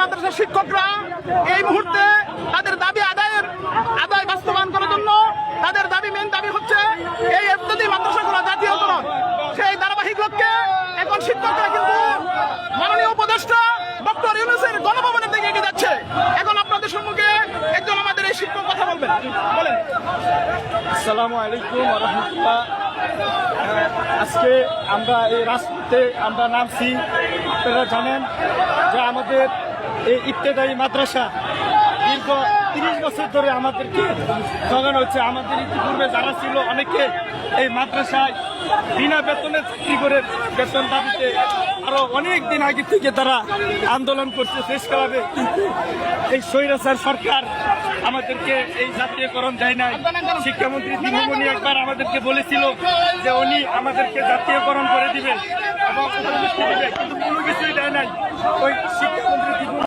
মাদ্রাসার শিক্ষকরা এই মুহূর্তে তাদের দাবি আদায় বাস্তবায়ন করার জন্য তাদের মেইন দাবি হচ্ছে এই ইফতেদি মাদ্রাসাগুলো জাতীয়করণ। সেই ধারাবাহিক লক্ষ্যে এখন শিক্ষকরা কিন্তু মাননীয় উপদেষ্টা ডক্টর ইউনূসের গণভবনের দিকে এগিয়ে যাচ্ছে। এখন আপনাদের সম্মুখে একজন আমাদের এই শিক্ষক কথা বলবেন। বলেন। আসসালামু আলাইকুম ওয়া রাহমাতুল্লাহ। আজকে আমরা এই রাজপথে আমরা নামছি। আপনারা জানেন যে আমাদের এই ইবতেদায়ী মাদ্রাসা দীর্ঘ ৩০ বছর ধরে আমাদেরকে ঠকানো হচ্ছে। আমাদের ইতিপূর্বে যারা ছিল অনেকে এই মাদ্রাসায় বিনা বেতনে চাকরি করে বেতন দাবিতে আরো অনেক দিন আগে থেকে তারা আন্দোলন করছে শেষ করাবে, কিন্তু এই স্বৈরাচার সরকার আমাদেরকে এই জাতীয়করণ দেয় নাই। শিক্ষামন্ত্রী দীনমণি একবার আমাদেরকে বলেছিল যে উনি আমাদেরকে জাতীয়করণ করে দিবে এবং কিন্তু কোনো কিছুই দেয় নাই। ওই শিক্ষামন্ত্রী